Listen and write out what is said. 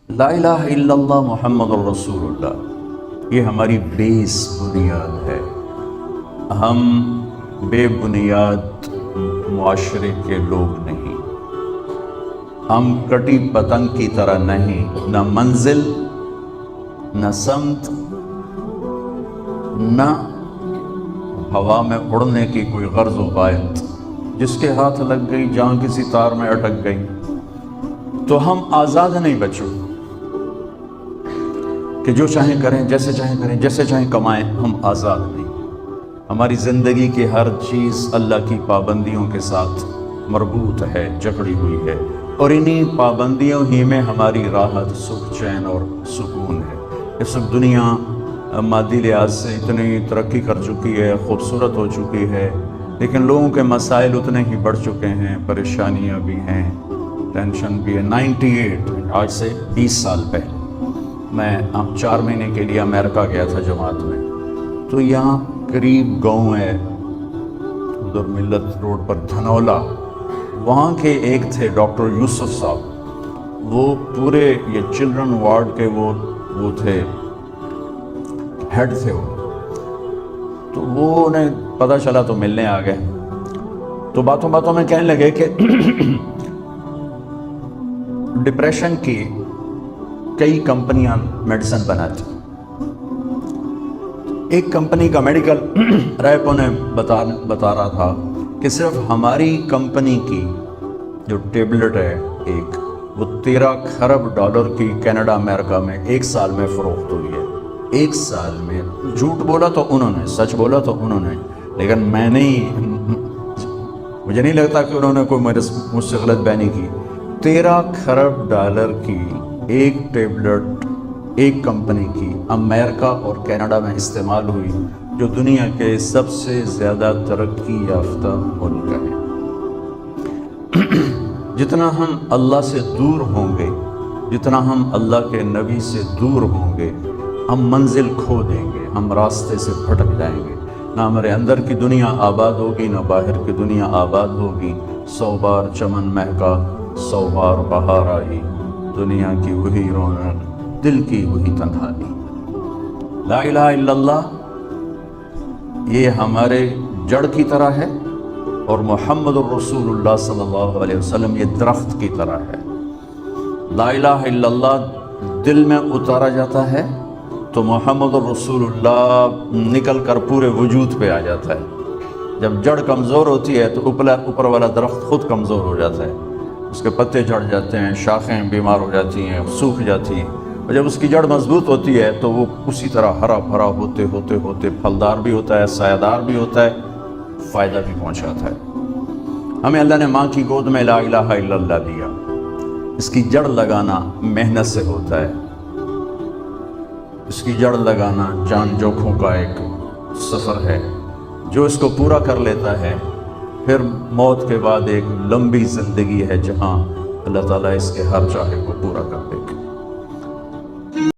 لا الہ الا اللہ محمد الرسول اللہ، یہ ہماری بیس بنیاد ہے۔ ہم بے بنیاد معاشرے کے لوگ نہیں، ہم کٹی پتنگ کی طرح نہیں، نہ منزل نہ سمت نہ ہوا میں اڑنے کی کوئی غرض و غایت، جس کے ہاتھ لگ گئی جہاں کسی تار میں اٹک گئی تو ہم آزاد نہیں بچوں کہ جو چاہیں کریں، جیسے چاہیں کریں، جیسے چاہیں کمائیں۔ ہم آزاد نہیں، ہماری زندگی کی ہر چیز اللہ کی پابندیوں کے ساتھ مربوط ہے، جکڑی ہوئی ہے، اور انہی پابندیوں ہی میں ہماری راحت، سکھ، چین اور سکون ہے۔ اس وقت دنیا مادی لحاظ سے اتنی ترقی کر چکی ہے، خوبصورت ہو چکی ہے، لیکن لوگوں کے مسائل اتنے ہی بڑھ چکے ہیں، پریشانیاں بھی ہیں، ٹینشن بھی ہے۔ 98 آج سے 20 سال پہلے میں 4 مہینے کے لیے امریکہ گیا تھا جماعت میں، تو یہاں قریب گاؤں ہے ادھر ملت روڈ پر دھنولا، وہاں کے ایک تھے ڈاکٹر یوسف صاحب، وہ پورے یہ چلڈرن وارڈ کے وہ تھے، ہیڈ تھے وہ، تو وہ انہیں پتہ چلا تو ملنے آ گئے، تو باتوں باتوں میں کہنے لگے کہ ڈپریشن کی کئی کمپنیاں میڈیسن بناتی، ایک کمپنی کا میڈیکل ریپ انہیں بتا رہا تھا کہ صرف ہماری کمپنی کی جو ٹیبلٹ ہے ایک، وہ 13 کھرب ڈالر کی کینیڈا امریکہ میں 1 سال میں فروخت ہوئی ہے۔ 1 سال میں، جھوٹ بولا تو انہوں نے، سچ بولا تو انہوں نے، لیکن میں نہیں، مجھے نہیں لگتا کہ انہوں نے کوئی مجھ سے غلط بیانی کی۔ 13 کھرب ڈالر کی ایک ٹیبلٹ ایک کمپنی کی امریکہ اور کینیڈا میں استعمال ہوئی، جو دنیا کے سب سے زیادہ ترقی یافتہ ملک ہے۔ جتنا ہم اللہ سے دور ہوں گے، جتنا ہم اللہ کے نبی سے دور ہوں گے، ہم منزل کھو دیں گے، ہم راستے سے بھٹک جائیں گے، نہ ہمارے اندر کی دنیا آباد ہوگی نہ باہر کی دنیا آباد ہوگی۔ 100 بار چمن مہکا، 100 بار بہار آئی، دنیا کی وہی رونق، دل کی وہی تنہائی۔ لا الہ الا اللہ یہ ہمارے جڑ کی طرح ہے، اور محمد الرسول اللہ صلی اللہ علیہ وسلم یہ درخت کی طرح ہے۔ لا الہ الا اللہ دل میں اتارا جاتا ہے تو محمد الرسول اللہ نکل کر پورے وجود پہ آ جاتا ہے۔ جب جڑ کمزور ہوتی ہے تو اوپر والا درخت خود کمزور ہو جاتا ہے، اس کے پتے جھڑ جاتے ہیں، شاخیں بیمار ہو جاتی ہیں، سوکھ جاتی ہیں، اور جب اس کی جڑ مضبوط ہوتی ہے تو وہ اسی طرح ہرا بھرا ہوتے ہوتے پھلدار بھی ہوتا ہے، سایہ دار بھی ہوتا ہے، فائدہ بھی پہنچاتا ہے۔ ہمیں اللہ نے ماں کی گود میں لا الہ الا اللہ دیا، اس کی جڑ لگانا محنت سے ہوتا ہے، اس کی جڑ لگانا جان جوکھوں کا ایک سفر ہے، جو اس کو پورا کر لیتا ہے پھر موت کے بعد ایک لمبی زندگی ہے جہاں اللہ تعالیٰ اس کے ہر چاہے کو پورا کر دے گا۔